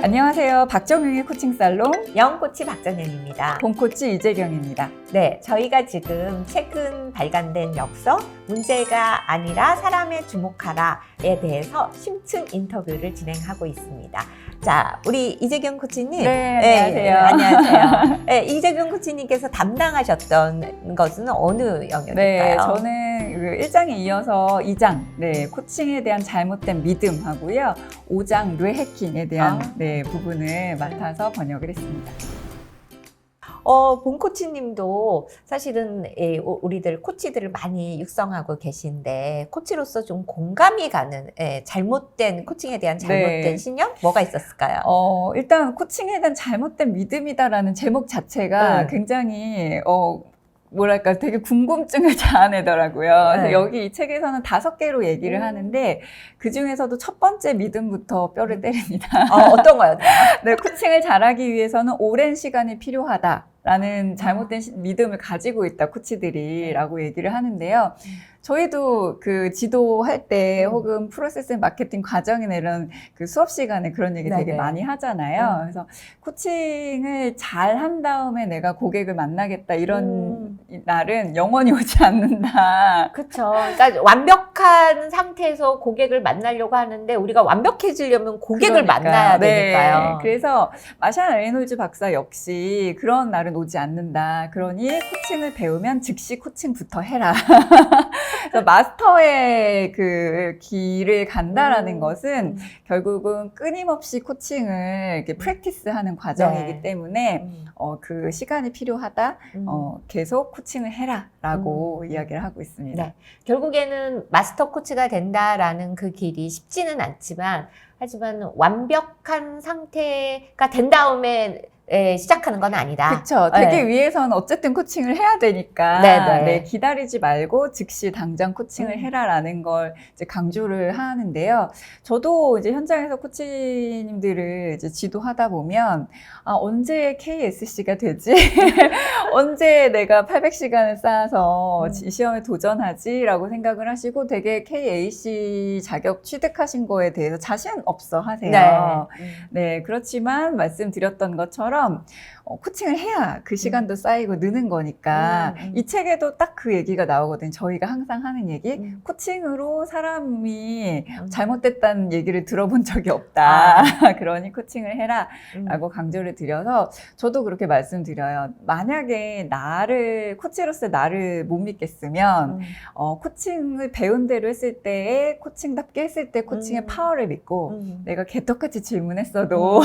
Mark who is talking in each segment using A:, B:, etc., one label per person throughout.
A: 안녕하세요. 박정용의 코칭살롱
B: 영코치 박정현입니다.
A: 본코치 이재경입니다.
B: 네, 저희가 지금 최근 발간된 역서 문제가 아니라 사람에 주목하라에 대해서 심층 인터뷰를 진행하고 있습니다. 자, 우리 이재경 코치님.
A: 네, 안녕하세요.
B: 안녕하세요. 네, 이재경 코치님께서 담당하셨던 것은 어느 영역일까요?
A: 네, 저는 그 1장에 이어서 2장, 네, 코칭에 대한 잘못된 믿음 하고요. 5장 뇌해킹에 대한 부분을 맡아서 번역을 했습니다.
B: 본코치님도 사실은 우리들 코치들을 많이 육성하고 계신데 코치로서 좀 공감이 가는 잘못된 코칭에 대한 잘못된 신념? 뭐가 있었을까요?
A: 일단 코칭에 대한 잘못된 믿음이다라는 제목 자체가 굉장히 뭐랄까 되게 궁금증을 자아내더라고요. 그래서 여기 이 책에서는 5개로 얘기를 하는데 그 중에서도 첫 번째 믿음부터 뼈를 때립니다.
B: 어떤 거요?
A: 네, 코칭을 잘하기 위해서는 오랜 시간이 필요하다라는 잘못된 믿음을 가지고 있다 코치들이라고 얘기를 하는데요. 저희도 그 지도할 때 혹은 프로세스 마케팅 과정이나 이런 그 수업 시간에 그런 얘기 되게 많이 하잖아요. 그래서 코칭을 잘 한 다음에 내가 고객을 만나겠다 이런 날은 영원히 오지 않는다.
B: 그렇죠. 그러니까 완벽한 상태에서 고객을 만나려고 하는데 우리가 완벽해지려면 고객을 만나야 되니까요.
A: 그래서 마샬 레이놀즈 박사 역시 그런 날은 오지 않는다. 그러니 코칭을 배우면 즉시 코칭부터 해라. 그래서 마스터의 그 길을 간다라는 것은 결국은 끊임없이 코칭을 이렇게 프랙티스하는 과정이기 때문에 그 시간이 필요하다. 계속 코칭을 해라라고 이야기를 하고 있습니다.
B: 네. 결국에는 마스터 코치가 된다라는 그 길이 쉽지는 않지만 하지만 완벽한 상태가 된 다음에 시작하는 건 아니다.
A: 그렇죠. 되기 위해서는 어쨌든 코칭을 해야 되니까 기다리지 말고 즉시 당장 코칭을 해라라는 걸 이제 강조를 하는데요. 저도 이제 현장에서 코치님들을 이제 지도하다 보면 언제 KSC가 되지? 언제 내가 800시간을 쌓아서 시험에 도전하지라고 생각을 하시고 되게 KAC 자격 취득하신 거에 대해서 자신 없어 하세요. 네, 그렇지만 말씀드렸던 것처럼 코칭을 해야 그 시간도 쌓이고 느는 거니까 이 책에도 딱 그 얘기가 나오거든요. 저희가 항상 하는 얘기. 코칭으로 사람이 잘못됐다는 얘기를 들어본 적이 없다. 그러니 코칭을 해라 라고 강조를 드려서 저도 그렇게 말씀드려요. 만약에 코치로서 나를 못 믿겠으면 코칭을 배운 대로 했을 때에 코칭답게 했을 때 코칭의 파워를 믿고 내가 개떡같이 질문했어도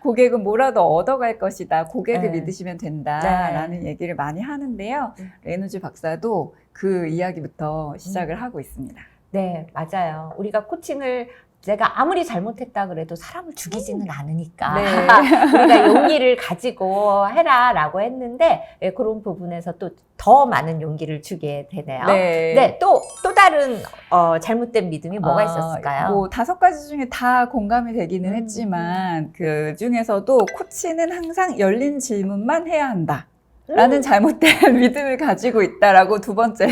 A: 고객은 뭐라도 얻어갈 것이다. 고객을 믿으시면 된다라는 얘기를 많이 하는데요. 레이놀즈 박사도 그 이야기부터 시작을 하고 있습니다.
B: 네, 맞아요. 우리가 코칭을 내가 아무리 잘못했다 그래도 사람을 죽이지는 않으니까 우리가 용기를 가지고 해라라고 했는데 그런 부분에서 또 더 많은 용기를 주게 되네요. 또 다른 잘못된 믿음이 뭐가 있었을까요?
A: 뭐 5가지 중에 다 공감이 되기는 했지만 그 중에서도 코치는 항상 열린 질문만 해야 한다. 라는 잘못된 믿음을 가지고 있다라고 두 번째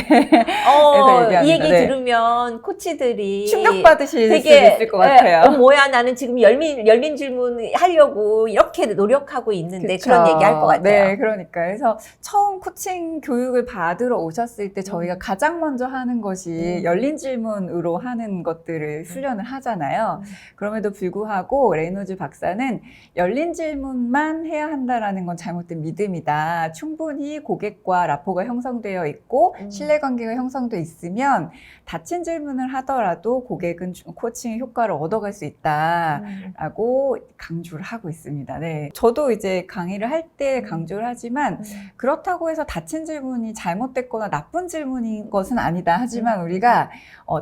B: 이 얘기 들으면 코치들이
A: 충격받으실 수 있을 것 같아요.
B: 뭐야 나는 지금 열린 질문 하려고 이렇게 노력하고 있는데 그런 얘기 할 것 같아요.
A: 네, 그러니까 그래서 처음 코칭 교육을 받으러 오셨을 때 저희가 가장 먼저 하는 것이 열린 질문으로 하는 것들을 훈련을 하잖아요. 그럼에도 불구하고 레이놀즈 박사는 열린 질문만 해야 한다라는 건 잘못된 믿음이다. 충분히 고객과 라포가 형성되어 있고 신뢰관계가 형성되어 있으면 닫힌 질문을 하더라도 고객은 코칭의 효과를 얻어갈 수 있다라고 강조를 하고 있습니다. 네, 저도 이제 강의를 할 때 강조를 하지만 그렇다고 해서 닫힌 질문이 잘못됐거나 나쁜 질문인 것은 아니다. 하지만 우리가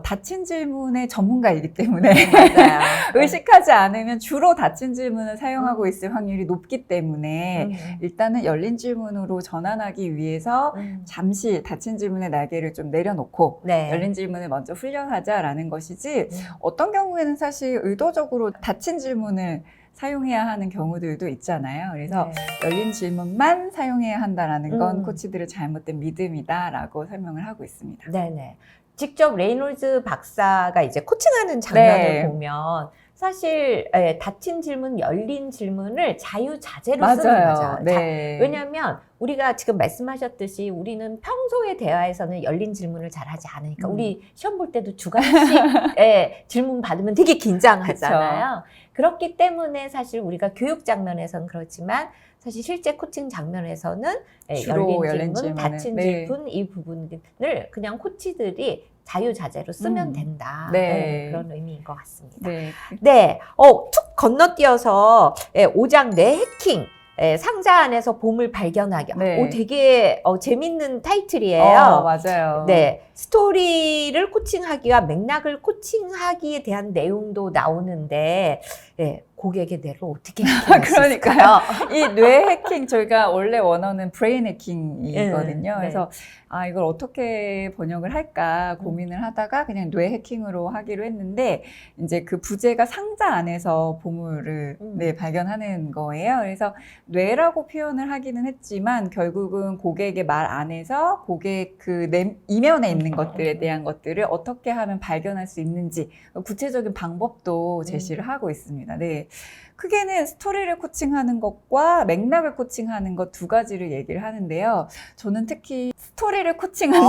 A: 닫힌 질문의 전문가이기 때문에 의식하지 않으면 주로 닫힌 질문을 사용하고 있을 확률이 높기 때문에 일단은 열린 질문으로 전환하기 위해서 잠시 닫힌 질문의 날개를 좀 내려놓고 열린 질문을 먼저 훈련하자라는 것이지 어떤 경우에는 사실 의도적으로 닫힌 질문을 사용해야 하는 경우들도 있잖아요. 그래서 열린 질문만 사용해야 한다라는 건 코치들의 잘못된 믿음이다라고 설명을 하고 있습니다.
B: 네네. 직접 레이놀즈 박사가 이제 코칭하는 장면을 보면 사실 닫힌 질문, 열린 질문을 자유자재로
A: 맞아요.
B: 쓰는 거죠.
A: 네.
B: 왜냐하면 우리가 지금 말씀하셨듯이 우리는 평소의 대화에서는 열린 질문을 잘 하지 않으니까 우리 시험 볼 때도 주관식 질문 받으면 되게 긴장하잖아요. 그렇기 때문에 사실 우리가 교육 장면에서는 그렇지만 사실 실제 코칭 장면에서는 열린 질문, 닫힌 질문 이 부분을 그냥 코치들이 자유자재로 쓰면 된다. 그런 의미인 것 같습니다. 툭 건너뛰어서 5장 내 해킹. 상자 안에서 보물 발견하기. 되게 재밌는 타이틀이에요.
A: 맞아요.
B: 스토리를 코칭하기와 맥락을 코칭하기에 대한 내용도 나오는데 고객의 뇌를 어떻게 해킹할 수 있을까요?
A: 이 뇌 해킹 저희가 원래 원어는 브레인 해킹이거든요. 그래서 이걸 어떻게 번역을 할까 고민을 하다가 그냥 뇌 해킹으로 하기로 했는데 이제 그 부제가 상자 안에서 보물을 발견하는 거예요. 그래서 뇌라고 표현을 하기는 했지만 결국은 고객의 말 안에서 고객 그 이면에 있는 것들에 대한 것들을 어떻게 하면 발견할 수 있는지 구체적인 방법도 제시를 하고 있습니다. 크게는 스토리를 코칭하는 것과 맥락을 코칭하는 것 두 가지를 얘기를 하는데요. 저는 특히 스토리를 코칭한다.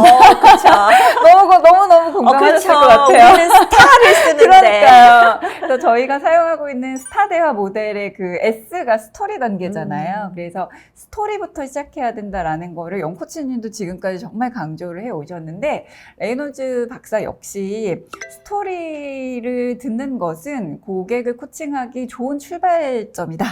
A: 너무 공감하실 것 같아요.
B: 우리는 스타를 쓰는데.
A: 그러니까요. 그래서 저희가 사용하고 있는 스타 대화 모델의 그 S가 스토리 단계잖아요. 그래서 스토리부터 시작해야 된다라는 거를 영코치님도 지금까지 정말 강조를 해 오셨는데 레이놀즈 박사 역시 스토리를 듣는 것은 고객을 코칭하기 좋은 출발점이다.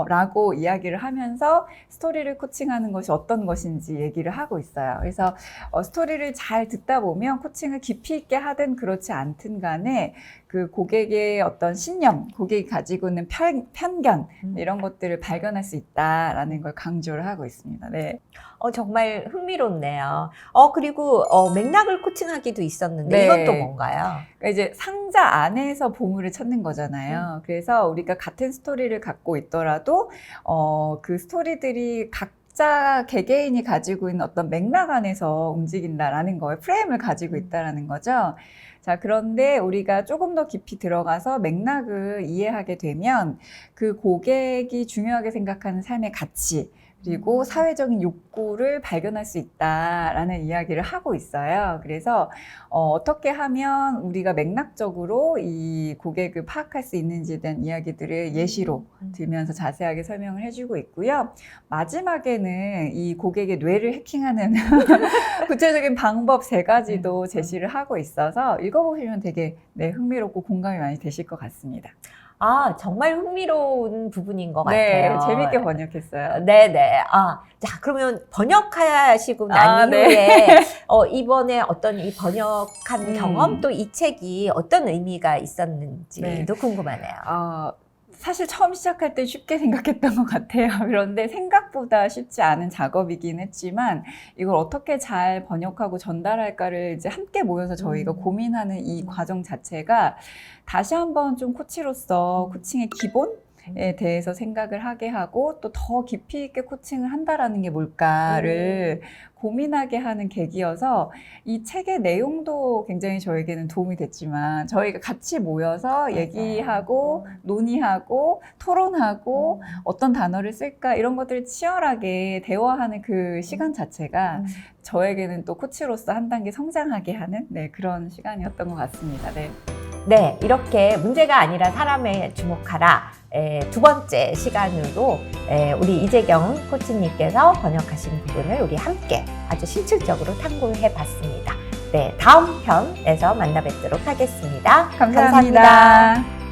A: 라고 이야기를 하면서 스토리를 코칭하는 것이 어떤 것인지 얘기를 하고 있어요. 그래서 스토리를 잘 듣다 보면 코칭을 깊이 있게 하든 그렇지 않든 간에 그 고객의 어떤 신념, 고객이 가지고 있는 편견 이런 것들을 발견할 수 있다라는 걸 강조를 하고 있습니다.
B: 정말 흥미롭네요. 그리고 맥락을 코칭하기도 있었는데 이건 또 뭔가요?
A: 그러니까 이제 상자 안에서 보물을 찾는 거잖아요. 그래서 우리가 같은 스토리를 갖고 있더라도 그 스토리들이 각자 개개인이 가지고 있는 어떤 맥락 안에서 움직인다라는 거예요. 프레임을 가지고 있다라는 거죠. 자, 그런데 우리가 조금 더 깊이 들어가서 맥락을 이해하게 되면 그 고객이 중요하게 생각하는 삶의 가치 그리고 사회적인 욕구를 발견할 수 있다라는 이야기를 하고 있어요. 그래서 어떻게 하면 우리가 맥락적으로 이 고객을 파악할 수 있는지에 대한 이야기들을 예시로 들면서 자세하게 설명을 해주고 있고요. 마지막에는 이 고객의 뇌를 해킹하는 구체적인 방법 3가지도 제시를 하고 있어서 읽어보시면 되게 흥미롭고 공감이 많이 되실 것 같습니다.
B: 정말 흥미로운 부분인 것 같아요.
A: 재밌게 번역했어요.
B: 자, 그러면 번역하시고 난 이후에 이번에 어떤 이 번역한 경험 또 이 책이 어떤 의미가 있었는지도 궁금하네요.
A: 사실 처음 시작할 때 쉽게 생각했던 것 같아요. 그런데 생각보다 쉽지 않은 작업이긴 했지만 이걸 어떻게 잘 번역하고 전달할까를 이제 함께 모여서 저희가 고민하는 이 과정 자체가 다시 한번 좀 코치로서 코칭의 기본에 대해서 생각을 하게 하고 또 더 깊이 있게 코칭을 한다라는 게 뭘까를 고민하게 하는 계기여서 이 책의 내용도 굉장히 저에게는 도움이 됐지만 저희가 같이 모여서 얘기하고 논의하고 토론하고 어떤 단어를 쓸까 이런 것들을 치열하게 대화하는 그 시간 자체가 저에게는 또 코치로서 한 단계 성장하게 하는 그런 시간이었던 것 같습니다.
B: 이렇게 문제가 아니라 사람에 주목하라. 2번째 시간으로 우리 이재경 코치님께서 번역하신 부분을 우리 함께 아주 실질적으로 탐구해 봤습니다. 다음 편에서 만나 뵙도록 하겠습니다.
A: 감사합니다.